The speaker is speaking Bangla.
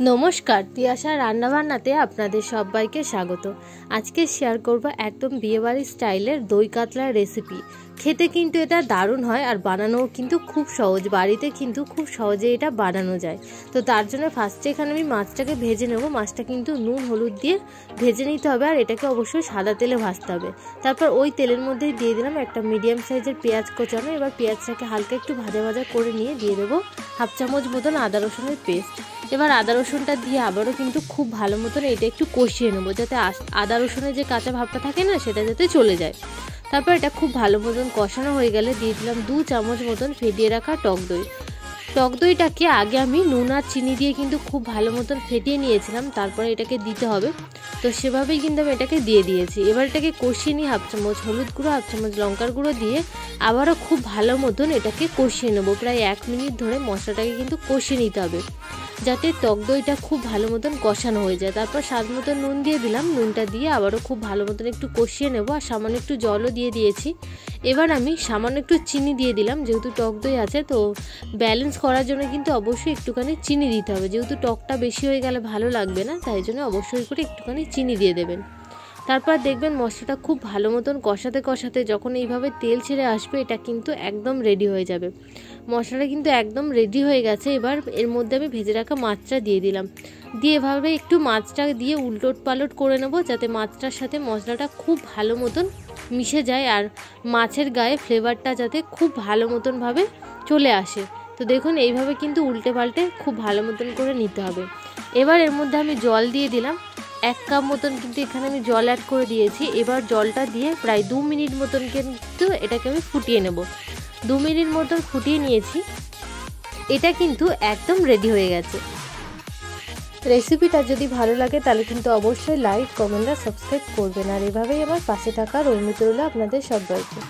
নমস্কার, তিয়াশা রান্নাবান্নাতে আপনাদের সবাইকে স্বাগত। আজকে শেয়ার করব একদম বিয়েবাড়ির স্টাইলের দই কাতলার রেসিপি। খেতে কিন্তু এটা দারুণ হয় আর বানানোও কিন্তু খুব সহজ, বাড়িতে কিন্তু খুব সহজে এটা বানানো যায়। তো তার জন্য ফার্স্টে এখানে আমি মাছটাকে ভেজে নেব। মাছটা কিন্তু নুন হলুদ দিয়ে ভেজে নিতে হবে আর এটাকে অবশ্যই সাদা তেলে ভাজতে হবে। তারপর ওই তেলের মধ্যেই দিয়ে দিলাম একটা মিডিয়াম সাইজের পেঁয়াজ কোচানো। এবার পেঁয়াজটাকে হালকা একটু ভাজা ভাজা করে নিয়ে দিয়ে দেবো হাফ চামচ মতন আদা রসুনের পেস্ট। এবার আদা রসুনটা দিয়ে আবারও কিন্তু খুব ভালো মতন এটা একটু কষিয়ে নেবো, যাতে আদা রসুনের যে কাঁচা ভাবটা থাকে না সেটা যাতে চলে যায়। তারপর এটা খুব ভালো মতন কষানো হয়ে গেলে দিয়ে দিলাম 2 চামচ মতন ফেটিয়ে রাখা টক দই। টক দইটাকে আগে আমি নুন আর চিনি দিয়ে কিন্তু খুব ভালো মতন ফেটিয়ে নিয়েছিলাম, তারপরে এটাকে দিতে হবে। তো সেভাবেই কিন্তু আমি এটাকে দিয়ে দিয়েছি। এবার এটাকে কষিয়ে নিয়ে হাফ চামচ হলুদ গুঁড়ো হাফ চামচ লঙ্কার গুঁড়ো দিয়ে আবারও খুব ভালো মতন এটাকে কষিয়ে নেবো। প্রায় 1 মিনিট ধরে মশলাটাকে কিন্তু কষিয়ে নিতে হবে, যাতে টক দইটা খুব ভালো মতন কষানো হয়ে যায়। তারপর স্বাদ মতন নুন দিয়ে দিলাম। নুনটা দিয়ে আবারও খুব ভালো মতন একটু কষিয়ে নেব আর সামান্য একটু জলও দিয়ে দিয়েছি। এবার আমি সামান্য একটু চিনি দিয়ে দিলাম, যেহেতু টক দই আছে তো ব্যালেন্স করার জন্য কিন্তু অবশ্যই একটুখানি চিনি দিতে হবে, যেহেতু টকটা বেশি হয়ে গেলে ভালো লাগবে না, তাই জন্য অবশ্যই করে একটুখানি চিনি দিয়ে দেবেন। তারপর দেখবেন মশলাটা খুব ভালো মতন কষাতে কষাতে যখন এইভাবে তেল ছেড়ে আসবে এটা কিন্তু একদম রেডি হয়ে যাবে। মশলাটা কিন্তু একদম রেডি হয়ে গেছে। এবার এর মধ্যে আমি ভেজে রাখা মাছটা দিয়ে দিলাম, দিয়ে এভাবে একটু মাছটা দিয়ে উলট পালট করে নেব, যাতে মাছটার সাথে মশলাটা খুব ভালো মতন মিশে যায় আর মাছের গায়ে ফ্লেভারটা যাতে খুব ভালো মতনভাবে চলে আসে। তো দেখুন এইভাবে কিন্তু উল্টে পাল্টে খুব ভালো মতন করে নিতে হবে। এবার এর মধ্যে আমি জল দিয়ে দিলাম 1 কাপ মতন, কিন্তু এখানে আমি জল অ্যাড করে দিয়েছি। এবার জলটা দিয়ে প্রায় 2 মিনিট মতন কিন্তু এটাকে আমি ফুটিয়ে নেব। 2 মিনিট মতন ফুটিয়ে নিয়েছি, এটা কিন্তু একদম রেডি হয়ে গেছে। রেসিপিটা যদি ভালো লাগে তাহলে কিন্তু অবশ্যই লাইক কমেন্ট আর সাবস্ক্রাইব করবেন, আর এভাবেই আমার পাশে থাকার অনুরোধ রইল আপনাদের সবাইকে।